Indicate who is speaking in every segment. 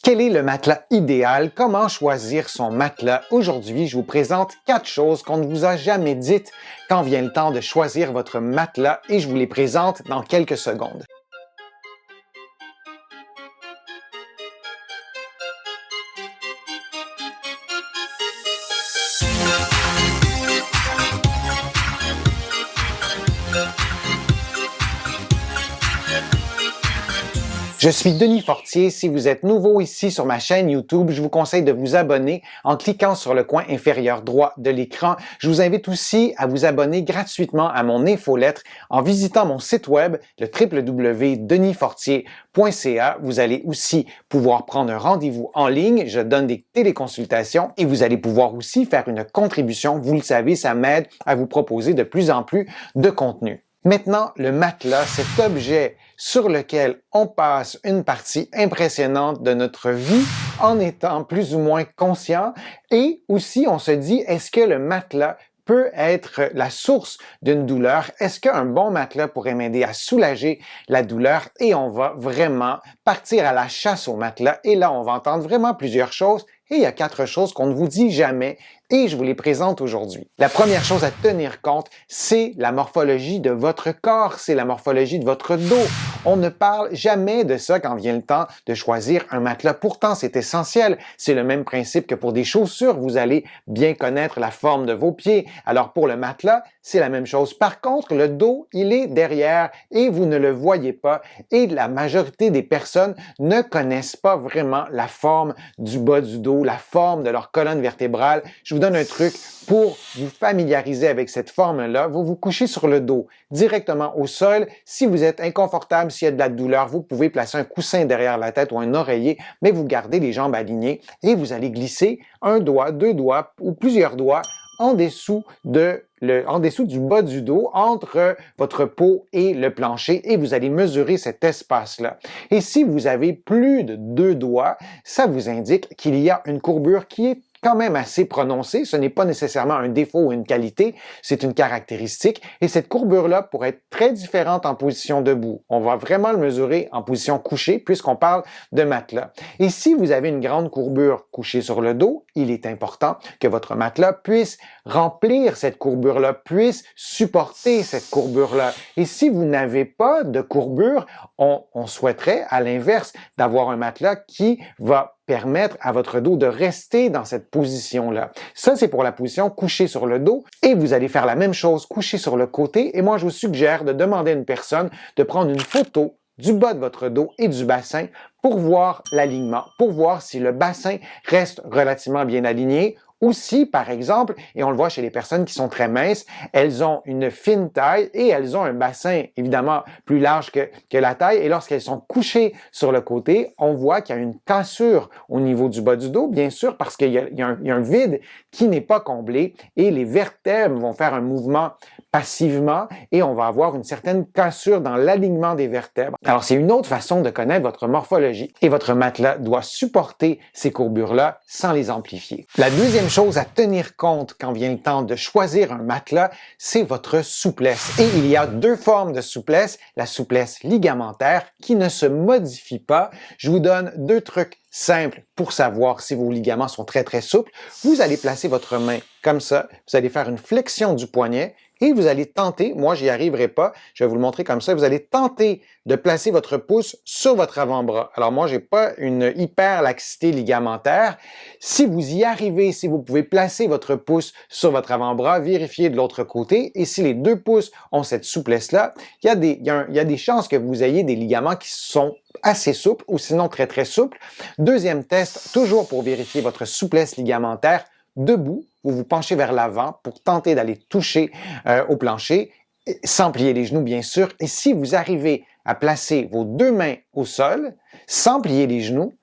Speaker 1: Quel est le matelas idéal? Comment choisir son matelas? Aujourd'hui, je vous présente 4 choses qu'on ne vous a jamais dites quand vient le temps de choisir votre matelas et je vous les présente dans quelques secondes. Je suis Denis Fortier. Si vous êtes nouveau ici sur ma chaîne YouTube, je vous conseille de vous abonner en cliquant sur le coin inférieur droit de l'écran. Je vous invite aussi à vous abonner gratuitement à mon infolettre en visitant mon site web, le www.denisfortier.ca. Vous allez aussi pouvoir prendre un rendez-vous en ligne. Je donne des téléconsultations et vous allez pouvoir aussi faire une contribution. Vous le savez, ça m'aide à vous proposer de plus en plus de contenu. Maintenant, le matelas, cet objet sur lequel on passe une partie impressionnante de notre vie en étant plus ou moins conscient et aussi on se dit, est-ce que le matelas peut être la source d'une douleur? Est-ce qu'un bon matelas pourrait m'aider à soulager la douleur? Et on va vraiment partir à la chasse au matelas et là, on va entendre vraiment plusieurs choses. Et il y a 4 choses qu'on ne vous dit jamais et je vous les présente aujourd'hui. La première chose à tenir compte, c'est la morphologie de votre corps, c'est la morphologie de votre dos. On ne parle jamais de ça quand vient le temps de choisir un matelas. Pourtant, c'est essentiel. C'est le même principe que pour des chaussures. Vous allez bien connaître la forme de vos pieds. Alors pour le matelas, c'est la même chose. Par contre, le dos, il est derrière et vous ne le voyez pas. Et la majorité des personnes ne connaissent pas vraiment la forme du bas du dos, la forme de leur colonne vertébrale. Je vous donne un truc pour vous familiariser avec cette forme-là. Vous vous couchez sur le dos, directement au sol. Si vous êtes inconfortable, s'il y a de la douleur, vous pouvez placer un coussin derrière la tête ou un oreiller, mais vous gardez les jambes alignées et vous allez glisser un doigt, 2 doigts ou plusieurs doigts en dessous du bas du dos, entre votre peau et le plancher, et vous allez mesurer cet espace-là. Et si vous avez plus de 2 doigts, ça vous indique qu'il y a une courbure qui est quand même assez prononcée. Ce n'est pas nécessairement un défaut ou une qualité, c'est une caractéristique. Et cette courbure-là pourrait être très différente en position debout. On va vraiment le mesurer en position couchée puisqu'on parle de matelas. Et si vous avez une grande courbure couchée sur le dos, il est important que votre matelas puisse remplir cette courbure-là, puisse supporter cette courbure-là. Et si vous n'avez pas de courbure, on souhaiterait, à l'inverse, d'avoir un matelas qui va permettre à votre dos de rester dans cette position-là. Ça, c'est pour la position couchée sur le dos et vous allez faire la même chose couché sur le côté et moi, je vous suggère de demander à une personne de prendre une photo du bas de votre dos et du bassin pour voir l'alignement, pour voir si le bassin reste relativement bien aligné ou si, par exemple, et on le voit chez les personnes qui sont très minces, elles ont une fine taille et elles ont un bassin évidemment plus large que la taille et lorsqu'elles sont couchées sur le côté, on voit qu'il y a une cassure au niveau du bas du dos, bien sûr, parce qu'il y a un vide qui n'est pas comblé et les vertèbres vont faire un mouvement passivement et on va avoir une certaine cassure dans l'alignement des vertèbres. Alors, c'est une autre façon de connaître votre morphologie et votre matelas doit supporter ces courbures-là sans les amplifier. La deuxième chose à tenir compte quand vient le temps de choisir un matelas, c'est votre souplesse. Et il y a 2 formes de souplesse. La souplesse ligamentaire qui ne se modifie pas. Je vous donne 2 trucs simples pour savoir si vos ligaments sont très, très souples. Vous allez placer votre main comme ça. Vous allez faire une flexion du poignet et vous allez tenter, moi j'y arriverai pas, je vais vous le montrer comme ça, vous allez tenter de placer votre pouce sur votre avant-bras. Alors moi, j'ai pas une hyper laxité ligamentaire. Si vous y arrivez, si vous pouvez placer votre pouce sur votre avant-bras, vérifiez de l'autre côté et si les 2 pouces ont cette souplesse-là, il y a des chances que vous ayez des ligaments qui sont assez souples ou sinon très très souples. Deuxième test, toujours pour vérifier votre souplesse ligamentaire, debout, vous vous penchez vers l'avant pour tenter d'aller toucher au plancher, sans plier les genoux bien sûr. Et si vous arrivez à placer vos 2 mains au sol, sans plier les genoux,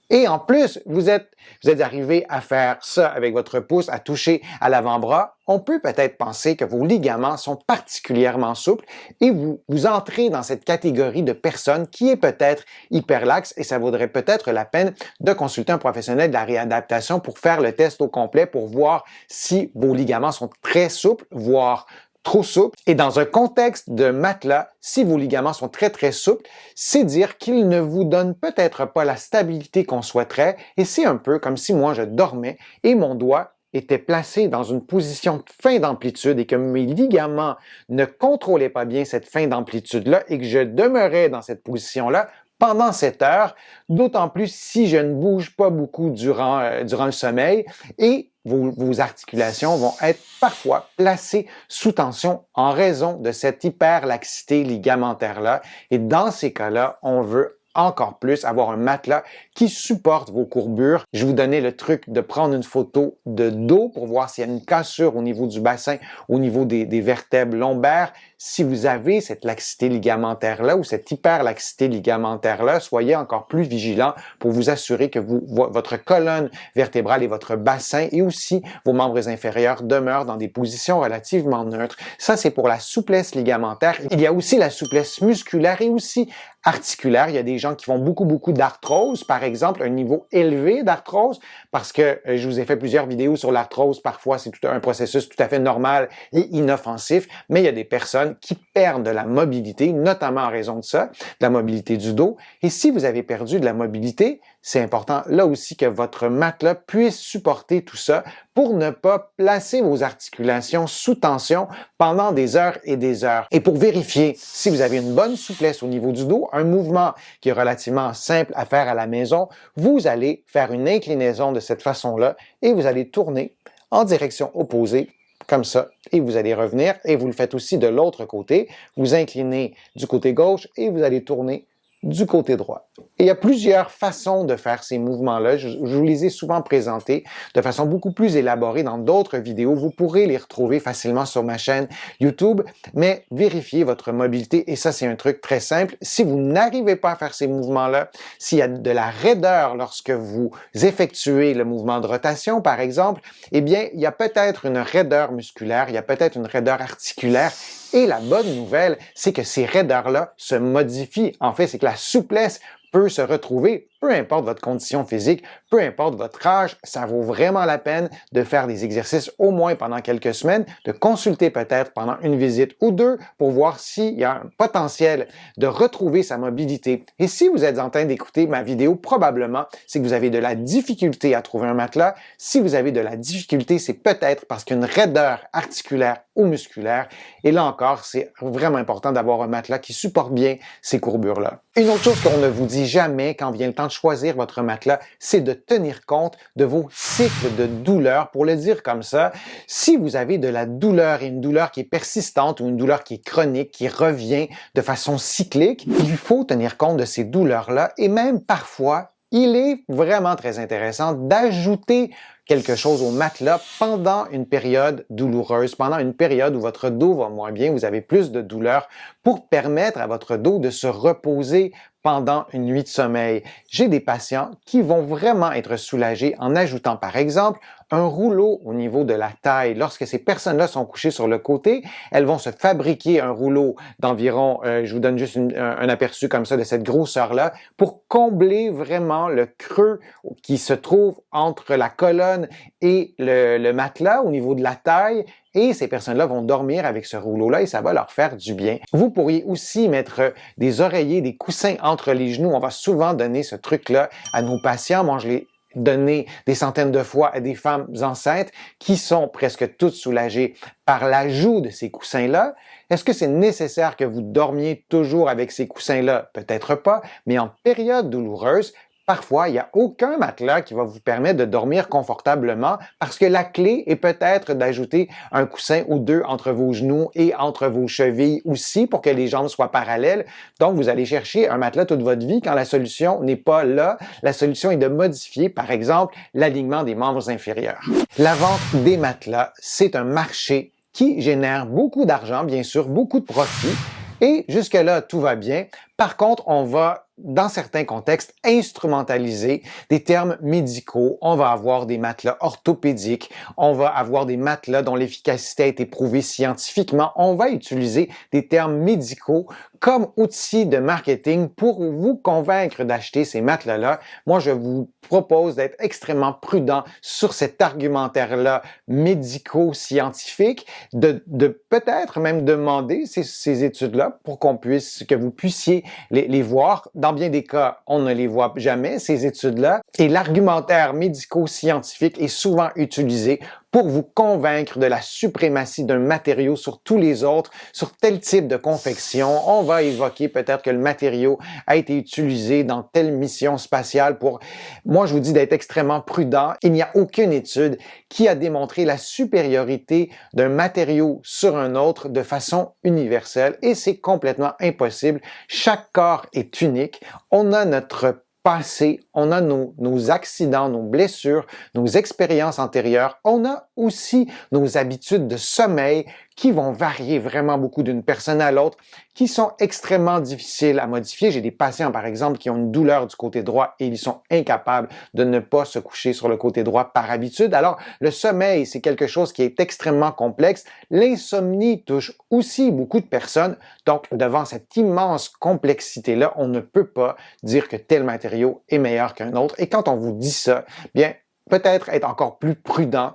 Speaker 1: et en plus, vous êtes arrivé à faire ça avec votre pouce, à toucher à l'avant-bras, on peut peut-être penser que vos ligaments sont particulièrement souples et vous entrez dans cette catégorie de personnes qui est peut-être hyperlaxe et ça vaudrait peut-être la peine de consulter un professionnel de la réadaptation pour faire le test au complet pour voir si vos ligaments sont très souples, voire trop souple. Et dans un contexte de matelas, si vos ligaments sont très souples, c'est dire qu'ils ne vous donnent peut-être pas la stabilité qu'on souhaiterait. Et c'est un peu comme si moi je dormais et mon doigt était placé dans une position de fin d'amplitude et que mes ligaments ne contrôlaient pas bien cette fin d'amplitude-là et que je demeurais dans cette position-là pendant 7 heures, d'autant plus si je ne bouge pas beaucoup durant le sommeil et vos articulations vont être parfois placées sous tension en raison de cette hyperlaxité ligamentaire-là. Et dans ces cas-là, on veut encore plus avoir un matelas qui supporte vos courbures. Je vous donnais le truc de prendre une photo de dos pour voir s'il y a une cassure au niveau du bassin, au niveau des vertèbres lombaires. Si vous avez cette laxité ligamentaire-là ou cette hyperlaxité ligamentaire-là, soyez encore plus vigilant pour vous assurer que votre colonne vertébrale et votre bassin et aussi vos membres inférieurs demeurent dans des positions relativement neutres. Ça, c'est pour la souplesse ligamentaire. Il y a aussi la souplesse musculaire et aussi articulaire. Il y a des gens qui font beaucoup d'arthrose, par exemple, un niveau élevé d'arthrose, parce que je vous ai fait plusieurs vidéos sur l'arthrose. Parfois, c'est un processus tout à fait normal et inoffensif, mais il y a des personnes qui perdent de la mobilité, notamment en raison de ça, de la mobilité du dos. Et si vous avez perdu de la mobilité, c'est important là aussi que votre matelas puisse supporter tout ça pour ne pas placer vos articulations sous tension pendant des heures et des heures. Et pour vérifier si vous avez une bonne souplesse au niveau du dos, un mouvement qui est relativement simple à faire à la maison, vous allez faire une inclinaison de cette façon-là et vous allez tourner en direction opposée comme ça, et vous allez revenir, et vous le faites aussi de l'autre côté. Vous inclinez du côté gauche et vous allez tourner du côté droit. Et il y a plusieurs façons de faire ces mouvements-là. Je vous les ai souvent présentés de façon beaucoup plus élaborée dans d'autres vidéos. Vous pourrez les retrouver facilement sur ma chaîne YouTube, mais vérifiez votre mobilité. Et ça, c'est un truc très simple. Si vous n'arrivez pas à faire ces mouvements-là, s'il y a de la raideur lorsque vous effectuez le mouvement de rotation, par exemple, eh bien, il y a peut-être une raideur musculaire, il y a peut-être une raideur articulaire. Et la bonne nouvelle, c'est que ces raideurs-là se modifient. En fait, c'est que la souplesse peut se retrouver, peu importe votre condition physique, peu importe votre âge, ça vaut vraiment la peine de faire des exercices au moins pendant quelques semaines, de consulter peut-être pendant une visite ou deux pour voir s'il y a un potentiel de retrouver sa mobilité. Et si vous êtes en train d'écouter ma vidéo, probablement, c'est que vous avez de la difficulté à trouver un matelas. Si vous avez de la difficulté, c'est peut-être parce qu'il y a une raideur articulaire ou musculaire. Et là encore, c'est vraiment important d'avoir un matelas qui supporte bien ces courbures-là. Une autre chose qu'on ne vous dit jamais quand vient le temps de choisir votre matelas, c'est de tenir compte de vos cycles de douleur. Pour le dire comme ça, si vous avez de la douleur et une douleur qui est persistante ou une douleur qui est chronique, qui revient de façon cyclique, il faut tenir compte de ces douleurs-là et même parfois, il est vraiment très intéressant d'ajouter quelque chose au matelas pendant une période douloureuse, pendant une période où votre dos va moins bien, vous avez plus de douleur, pour permettre à votre dos de se reposer pendant une nuit de sommeil. J'ai des patients qui vont vraiment être soulagés en ajoutant par exemple un rouleau au niveau de la taille. Lorsque ces personnes-là sont couchées sur le côté, elles vont se fabriquer un rouleau d'environ, je vous donne juste un aperçu comme ça de cette grosseur-là, pour combler vraiment le creux qui se trouve entre la colonne et le matelas au niveau de la taille. Et ces personnes-là vont dormir avec ce rouleau-là et ça va leur faire du bien. Vous pourriez aussi mettre des oreillers, des coussins entre les genoux. On va souvent donner ce truc-là à nos patients. Moi, je l'ai donné des centaines de fois à des femmes enceintes qui sont presque toutes soulagées par l'ajout de ces coussins-là. Est-ce que c'est nécessaire que vous dormiez toujours avec ces coussins-là? Peut-être pas, mais en période douloureuse, parfois, il n'y a aucun matelas qui va vous permettre de dormir confortablement parce que la clé est peut-être d'ajouter un coussin ou deux entre vos genoux et entre vos chevilles aussi pour que les jambes soient parallèles. Donc, vous allez chercher un matelas toute votre vie quand la solution n'est pas là. La solution est de modifier, par exemple, l'alignement des membres inférieurs. La vente des matelas, c'est un marché qui génère beaucoup d'argent, bien sûr, beaucoup de profit. Et jusque-là, tout va bien. Par contre, on va, dans certains contextes, instrumentaliser des termes médicaux. On va avoir des matelas orthopédiques. On va avoir des matelas dont l'efficacité a été prouvée scientifiquement. On va utiliser des termes médicaux comme outil de marketing pour vous convaincre d'acheter ces matelas-là, moi, je vous propose d'être extrêmement prudent sur cet argumentaire-là médico-scientifique, de peut-être même demander ces études-là pour que vous puissiez les voir. Dans bien des cas, on ne les voit jamais, ces études-là. Et l'argumentaire médico-scientifique est souvent utilisé pour vous convaincre de la suprématie d'un matériau sur tous les autres, sur tel type de confection. On va évoquer peut-être que le matériau a été utilisé dans telle mission spatiale pour... Moi, je vous dis d'être extrêmement prudent. Il n'y a aucune étude qui a démontré la supériorité d'un matériau sur un autre de façon universelle et c'est complètement impossible. Chaque corps est unique. On a notre passé, on a nos accidents, nos blessures, nos expériences antérieures. On a aussi nos habitudes de sommeil qui vont varier vraiment beaucoup d'une personne à l'autre, qui sont extrêmement difficiles à modifier. J'ai des patients, par exemple, qui ont une douleur du côté droit et ils sont incapables de ne pas se coucher sur le côté droit par habitude. Alors, le sommeil, c'est quelque chose qui est extrêmement complexe. L'insomnie touche aussi beaucoup de personnes. Donc, devant cette immense complexité-là, on ne peut pas dire que tel matériau est meilleur qu'un autre. Et quand on vous dit ça, bien, peut-être être encore plus prudent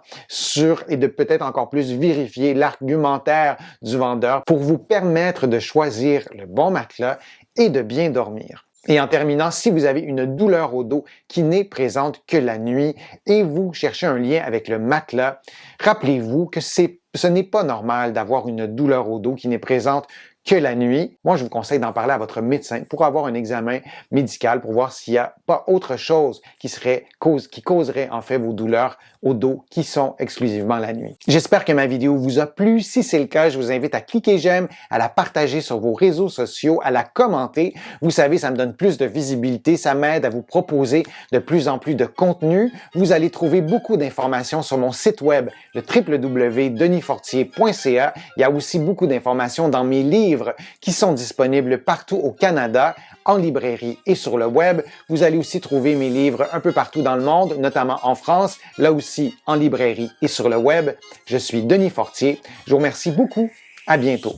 Speaker 1: et de peut-être encore plus vérifier l'argumentaire du vendeur pour vous permettre de choisir le bon matelas et de bien dormir. Et en terminant, si vous avez une douleur au dos qui n'est présente que la nuit et vous cherchez un lien avec le matelas, rappelez-vous que ce n'est pas normal d'avoir une douleur au dos qui n'est présente que la nuit. Moi, je vous conseille d'en parler à votre médecin pour avoir un examen médical pour voir s'il n'y a pas autre chose qui causerait en fait vos douleurs au dos qui sont exclusivement la nuit. J'espère que ma vidéo vous a plu. Si c'est le cas, je vous invite à cliquer j'aime, à la partager sur vos réseaux sociaux, à la commenter. Vous savez, ça me donne plus de visibilité, ça m'aide à vous proposer de plus en plus de contenu. Vous allez trouver beaucoup d'informations sur mon site web, le www.denisfortier.ca. Il y a aussi beaucoup d'informations dans mes livres qui sont disponibles partout au Canada, en librairie et sur le web. Vous allez aussi trouver mes livres un peu partout dans le monde, notamment en France, là aussi en librairie et sur le web. Je suis Denis Fortier. Je vous remercie beaucoup. À bientôt.